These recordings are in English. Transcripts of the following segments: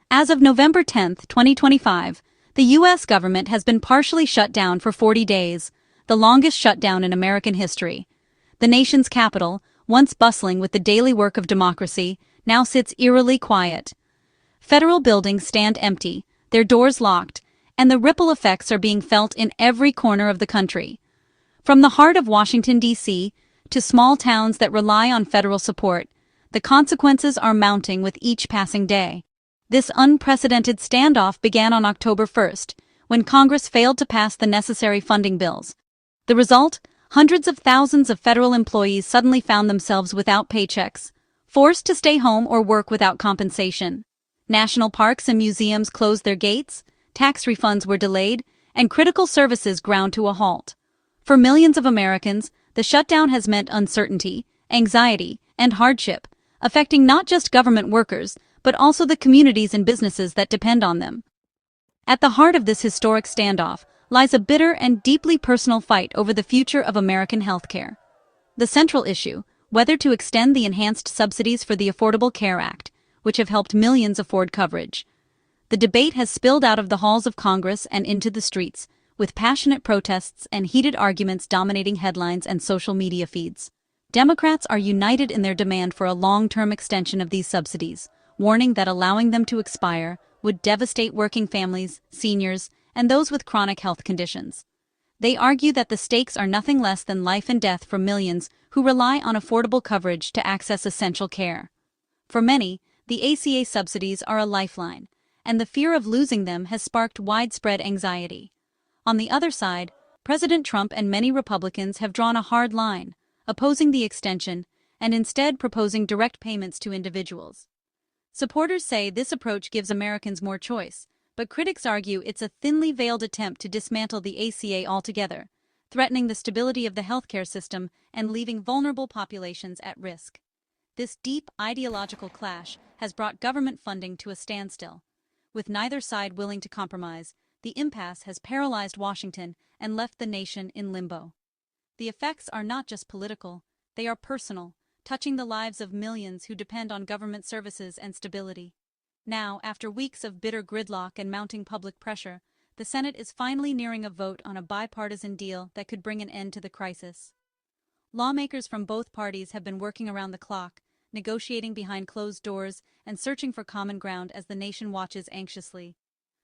As of November 10, 2025, the U.S. government has been partially shut down for 40 days, the longest shutdown in American history. The nation's capital, once bustling with the daily work of democracy, now sits eerily quiet. Federal buildings stand empty, their doors locked, and the ripple effects are being felt in every corner of the country. From the heart of Washington, D.C., to small towns that rely on federal support, the consequences are mounting with each passing day. This unprecedented standoff began on October 1st, when Congress failed to pass the necessary funding bills. The result? Hundreds of thousands of federal employees suddenly found themselves without paychecks, forced to stay home or work without compensation. National parks and museums closed their gates, tax refunds were delayed, and critical services ground to a halt. For millions of Americans, the shutdown has meant uncertainty, anxiety, and hardship, affecting not just government workers, but also the communities and businesses that depend on them. At the heart of this historic standoff lies a bitter and deeply personal fight over the future of American healthcare. The central issue, whether to extend the enhanced subsidies for the Affordable Care Act, which have helped millions afford coverage. The debate has spilled out of the halls of Congress and into the streets, with passionate protests and heated arguments dominating headlines and social media feeds. Democrats are united in their demand for a long-term extension of these subsidies, warning that allowing them to expire would devastate working families, seniors, and those with chronic health conditions. They argue that the stakes are nothing less than life and death for millions who rely on affordable coverage to access essential care. For many, the ACA subsidies are a lifeline, and the fear of losing them has sparked widespread anxiety. On the other side, President Trump and many Republicans have drawn a hard line, opposing the extension and instead proposing direct payments to individuals. Supporters say this approach gives Americans more choice, but critics argue it's a thinly veiled attempt to dismantle the ACA altogether, threatening the stability of the healthcare system and leaving vulnerable populations at risk. This deep ideological clash has brought government funding to a standstill. With neither side willing to compromise, the impasse has paralyzed Washington and left the nation in limbo. The effects are not just political, they are personal, touching the lives of millions who depend on government services and stability. Now, after weeks of bitter gridlock and mounting public pressure, the Senate is finally nearing a vote on a bipartisan deal that could bring an end to the crisis. Lawmakers from both parties have been working around the clock, negotiating behind closed doors and searching for common ground as the nation watches anxiously.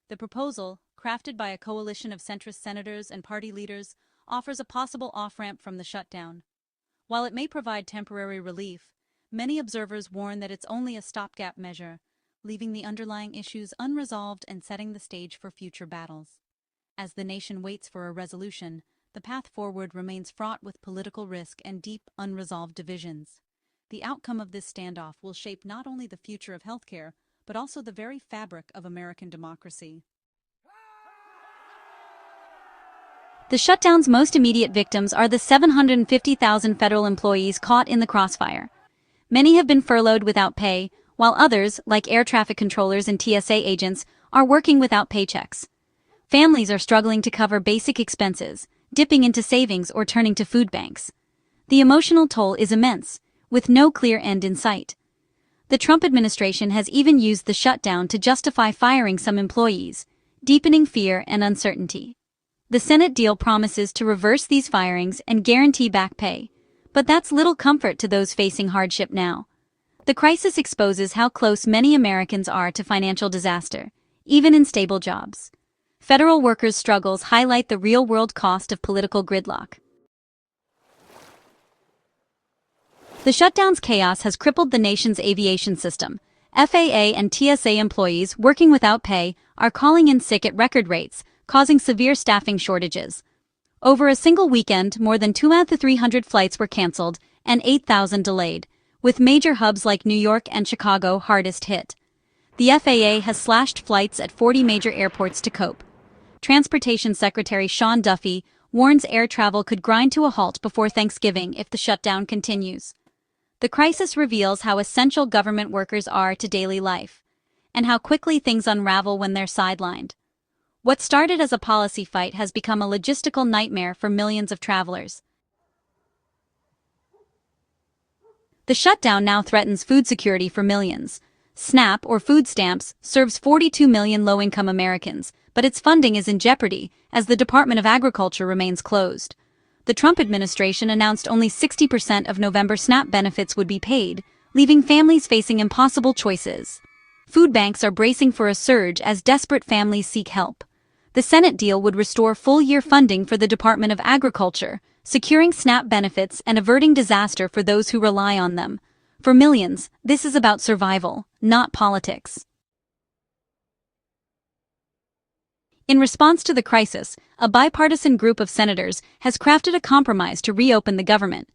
The proposal, crafted by a coalition of centrist senators and party leaders, offers a possible off-ramp from the shutdown. While it may provide temporary relief, many observers warn that it's only a stopgap measure, leaving the underlying issues unresolved and setting the stage for future battles. As the nation waits for a resolution, the path forward remains fraught with political risk and deep, unresolved divisions. The outcome of this standoff will shape not only the future of healthcare, but also the very fabric of American democracy. The shutdown's most immediate victims are the 750,000 federal employees caught in the crossfire. Many have been furloughed without pay, while others, like air traffic controllers and TSA agents, are working without paychecks. Families are struggling to cover basic expenses, dipping into savings or turning to food banks. The emotional toll is immense, with no clear end in sight. The Trump administration has even used the shutdown to justify firing some employees, deepening fear and uncertainty. The Senate deal promises to reverse these firings and guarantee back pay, but that's little comfort to those facing hardship now. The crisis exposes how close many Americans are to financial disaster, even in stable jobs. Federal workers' struggles highlight the real-world cost of political gridlock. The shutdown's chaos has crippled the nation's aviation system. FAA and TSA employees working without pay are calling in sick at record rates, causing severe staffing shortages. Over a single weekend, more than 2,300 flights were canceled and 8,000 delayed, with major hubs like New York and Chicago hardest hit. The FAA has slashed flights at 40 major airports to cope. Transportation Secretary Sean Duffy warns air travel could grind to a halt before Thanksgiving if the shutdown continues. The crisis reveals how essential government workers are to daily life, and how quickly things unravel when they're sidelined. What started as a policy fight has become a logistical nightmare for millions of travelers. The shutdown now threatens food security for millions. SNAP, or food stamps, serves 42 million low-income Americans, but its funding is in jeopardy as the Department of Agriculture remains closed. The Trump administration announced only 60% of November SNAP benefits would be paid, leaving families facing impossible choices. Food banks are bracing for a surge as desperate families seek help. The Senate deal would restore full-year funding for the Department of Agriculture, securing SNAP benefits and averting disaster for those who rely on them. For millions, this is about survival, not politics. In response to the crisis, a bipartisan group of senators has crafted a compromise to reopen the government.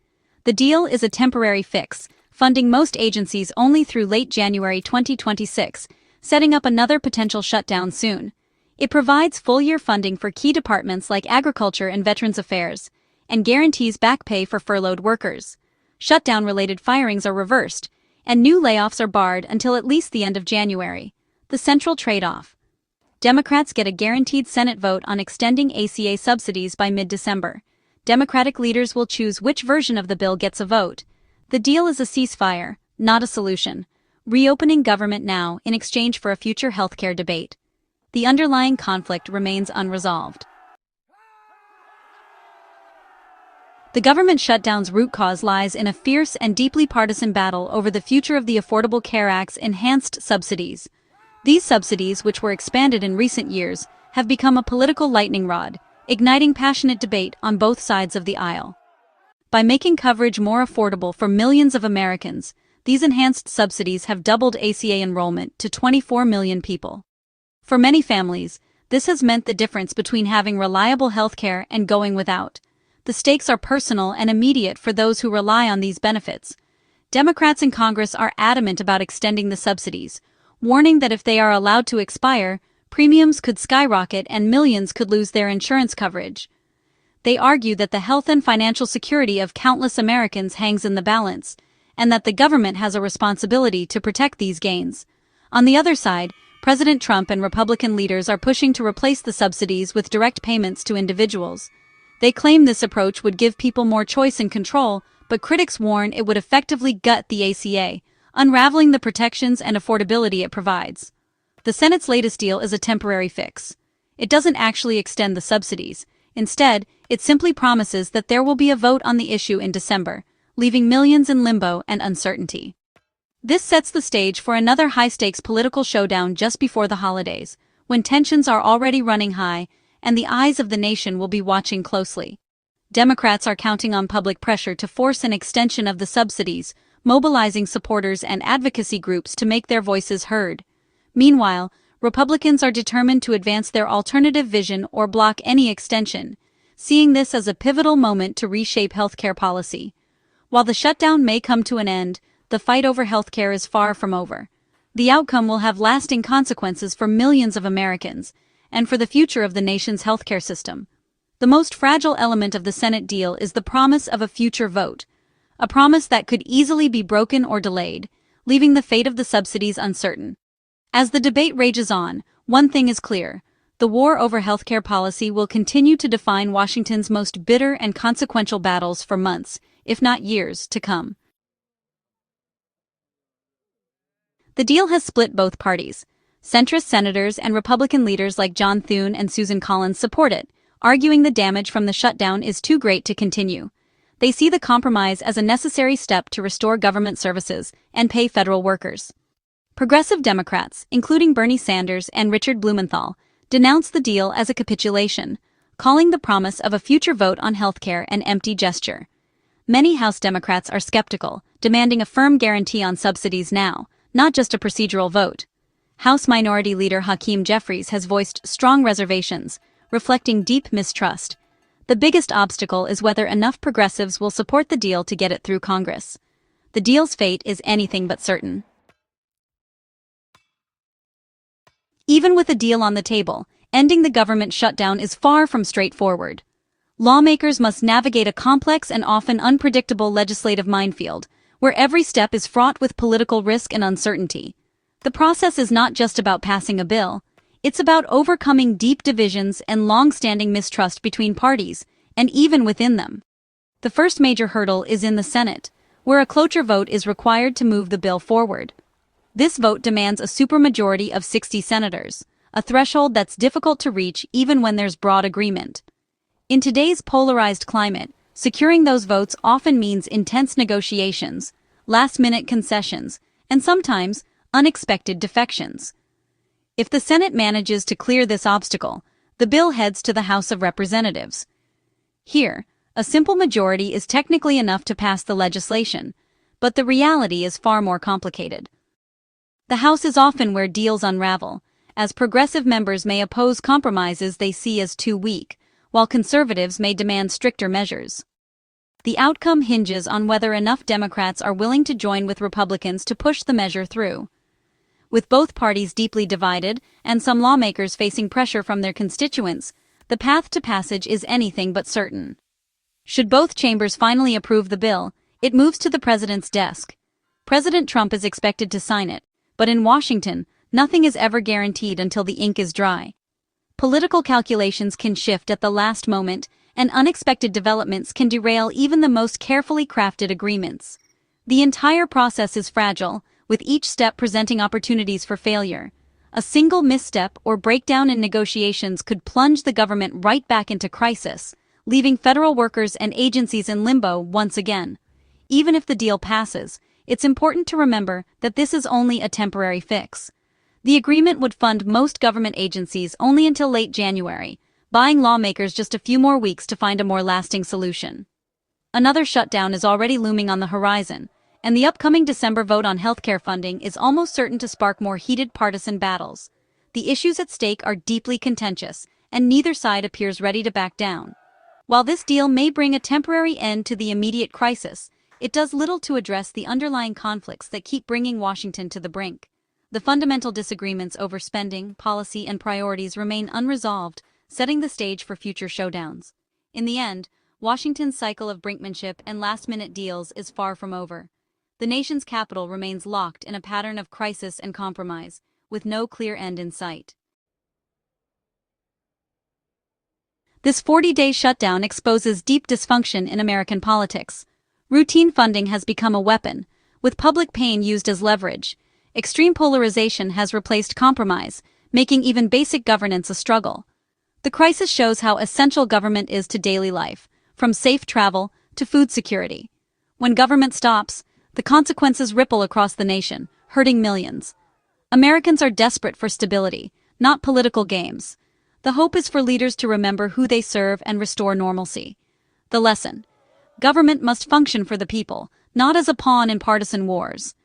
The deal is a temporary fix, funding most agencies only through late January 2026, setting up another potential shutdown soon. It provides full-year funding for key departments like Agriculture and Veterans Affairs, and guarantees back pay for furloughed workers. Shutdown-related firings are reversed, and new layoffs are barred until at least the end of January. The central trade-off: Democrats get a guaranteed Senate vote on extending ACA subsidies by mid-December. Democratic leaders will choose which version of the bill gets a vote. The deal is a ceasefire, not a solution, reopening government now in exchange for a future healthcare debate. The underlying conflict remains unresolved. The government shutdown's root cause lies in a fierce and deeply partisan battle over the future of the Affordable Care Act's enhanced subsidies. These subsidies, which were expanded in recent years, have become a political lightning rod, igniting passionate debate on both sides of the aisle. By making coverage more affordable for millions of Americans, these enhanced subsidies have doubled ACA enrollment to 24 million people. For many families, this has meant the difference between having reliable health care and going without. The stakes are personal and immediate for those who rely on these benefits. Democrats in Congress are adamant about extending the subsidies, warning that if they are allowed to expire, premiums could skyrocket and millions could lose their insurance coverage. They argue that the health and financial security of countless Americans hangs in the balance, and that the government has a responsibility to protect these gains. On the other side, President Trump and Republican leaders are pushing to replace the subsidies with direct payments to individuals. They claim this approach would give people more choice and control, but critics warn it would effectively gut the ACA, unraveling the protections and affordability it provides. The Senate's latest deal is a temporary fix. It doesn't actually extend the subsidies. Instead, it simply promises that there will be a vote on the issue in December, leaving millions in limbo and uncertainty. This sets the stage for another high-stakes political showdown just before the holidays, when tensions are already running high and the eyes of the nation will be watching closely. Democrats are counting on public pressure to force an extension of the subsidies, mobilizing supporters and advocacy groups to make their voices heard. Meanwhile, Republicans are determined to advance their alternative vision or block any extension, seeing this as a pivotal moment to reshape healthcare policy. While the shutdown may come to an end, the fight over healthcare is far from over. The outcome will have lasting consequences for millions of Americans, and for the future of the nation's healthcare system. The most fragile element of the Senate deal is the promise of a future vote, a promise that could easily be broken or delayed, leaving the fate of the subsidies uncertain. As the debate rages on, one thing is clear: the war over healthcare policy will continue to define Washington's most bitter and consequential battles for months, if not years, to come. The deal has split both parties. Centrist senators and Republican leaders like John Thune and Susan Collins support it, arguing the damage from the shutdown is too great to continue. They see the compromise as a necessary step to restore government services and pay federal workers. Progressive Democrats, including Bernie Sanders and Richard Blumenthal, denounce the deal as a capitulation, calling the promise of a future vote on healthcare an empty gesture. Many House Democrats are skeptical, demanding a firm guarantee on subsidies now, not just a procedural vote. House Minority Leader Hakeem Jeffries has voiced strong reservations, reflecting deep mistrust. The biggest obstacle is whether enough progressives will support the deal to get it through Congress. The deal's fate is anything but certain. Even with a deal on the table, ending the government shutdown is far from straightforward. Lawmakers must navigate a complex and often unpredictable legislative minefield, where every step is fraught with political risk and uncertainty. The process is not just about passing a bill. It's about overcoming deep divisions and long-standing mistrust between parties, and even within them. The first major hurdle is in the Senate, where a cloture vote is required to move the bill forward. This vote demands a supermajority of 60 senators, a threshold that's difficult to reach even when there's broad agreement. In today's polarized climate, securing those votes often means intense negotiations, last-minute concessions, and sometimes unexpected defections. If the Senate manages to clear this obstacle, the bill heads to the House of Representatives. Here, a simple majority is technically enough to pass the legislation, but the reality is far more complicated. The House is often where deals unravel, as progressive members may oppose compromises they see as too weak, while conservatives may demand stricter measures. The outcome hinges on whether enough Democrats are willing to join with Republicans to push the measure through. With both parties deeply divided and some lawmakers facing pressure from their constituents, the path to passage is anything but certain. Should both chambers finally approve the bill, it moves to the president's desk. President Trump is expected to sign it, but in Washington, nothing is ever guaranteed until the ink is dry. Political calculations can shift at the last moment, and unexpected developments can derail even the most carefully crafted agreements. The entire process is fragile, with each step presenting opportunities for failure. A single misstep or breakdown in negotiations could plunge the government right back into crisis, leaving federal workers and agencies in limbo once again. Even if the deal passes, it's important to remember that this is only a temporary fix. The agreement would fund most government agencies only until late January, buying lawmakers just a few more weeks to find a more lasting solution. Another shutdown is already looming on the horizon, and the upcoming December vote on healthcare funding is almost certain to spark more heated partisan battles. The issues at stake are deeply contentious, and neither side appears ready to back down. While this deal may bring a temporary end to the immediate crisis, it does little to address the underlying conflicts that keep bringing Washington to the brink. The fundamental disagreements over spending, policy, and priorities remain unresolved, setting the stage for future showdowns. In the end, Washington's cycle of brinkmanship and last-minute deals is far from over. The nation's capital remains locked in a pattern of crisis and compromise, with no clear end in sight. This 40-day shutdown exposes deep dysfunction in American politics. Routine funding has become a weapon, with public pain used as leverage. Extreme polarization has replaced compromise, making even basic governance a struggle. The crisis shows how essential government is to daily life, from safe travel to food security. When government stops, the consequences ripple across the nation, hurting millions. Americans are desperate for stability, not political games. The hope is for leaders to remember who they serve and restore normalcy. The lesson: government must function for the people, not as a pawn in partisan wars.